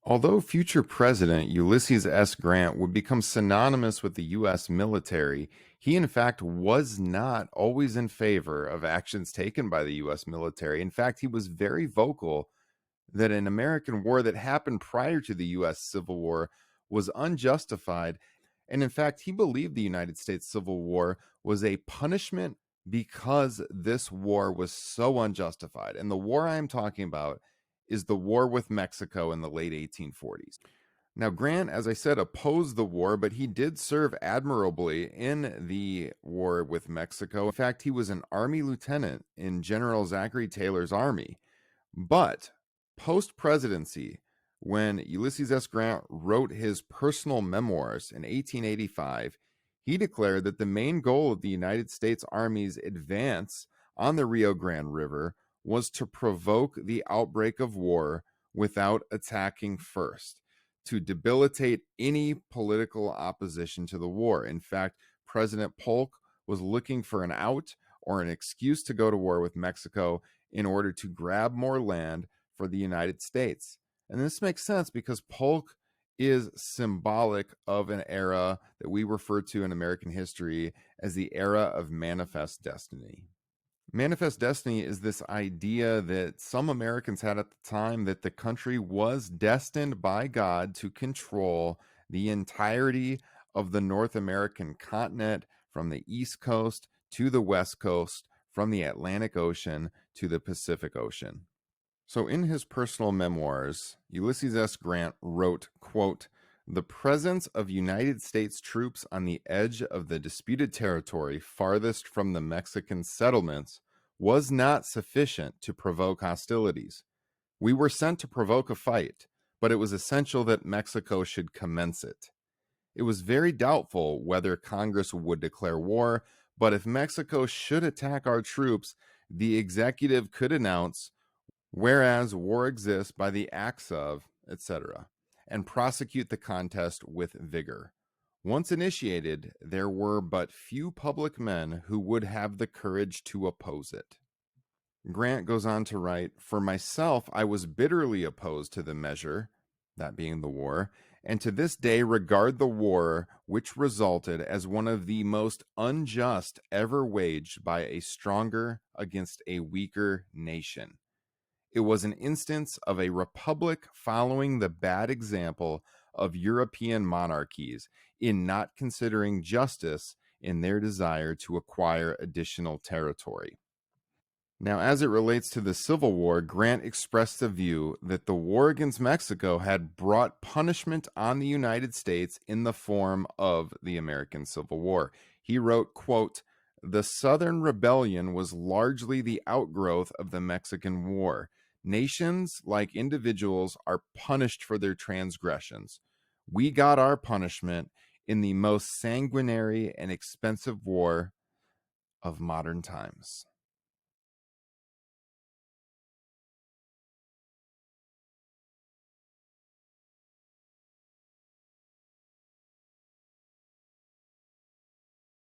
Although future President Ulysses S. Grant would become synonymous with the U.S. military, he in fact was not always in favor of actions taken by the U.S. military. In fact, he was very vocal that an American war that happened prior to the U.S. Civil War was unjustified. And in fact, he believed the United States Civil War was a punishment because this war was so unjustified. And the war I am talking about is the war with Mexico in the late 1840s. Now, Grant, as I said, opposed the war, but he did serve admirably in the war with Mexico. In fact, he was an Army lieutenant in General Zachary Taylor's army. But post presidency, when Ulysses S. Grant wrote his personal memoirs in 1885, he declared that the main goal of the United States Army's advance on the Rio Grande River was to provoke the outbreak of war without attacking first, to debilitate any political opposition to the war. In fact, President Polk was looking for an out or an excuse to go to war with Mexico in order to grab more land for the United States. And this makes sense because Polk is symbolic of an era that we refer to in American history as the era of manifest destiny. Manifest destiny is this idea that some Americans had at the time that the country was destined by God to control the entirety of the North American continent from the East Coast to the West Coast, from the Atlantic Ocean to the Pacific Ocean. So in his personal memoirs, Ulysses S. Grant wrote, quote, "The presence of United States troops on the edge of the disputed territory farthest from the Mexican settlements was not sufficient to provoke hostilities. We were sent to provoke a fight, but it was essential that Mexico should commence it. It was very doubtful whether Congress would declare war, but if Mexico should attack our troops, the executive could announce, whereas war exists by the acts of, etc., and prosecute the contest with vigor. Once initiated, there were but few public men who would have the courage to oppose it." Grant goes on to write, "For myself, I was bitterly opposed to the measure," that being the war, "and to this day regard the war which resulted as one of the most unjust ever waged by a stronger against a weaker nation. It was an instance of a republic following the bad example of European monarchies in not considering justice in their desire to acquire additional territory." Now, as it relates to the Civil War, Grant expressed the view that the war against Mexico had brought punishment on the United States in the form of the American Civil War. He wrote, quote, "The Southern Rebellion was largely the outgrowth of the Mexican War. Nations, like individuals, are punished for their transgressions. We got our punishment in the most sanguinary and expensive war of modern times."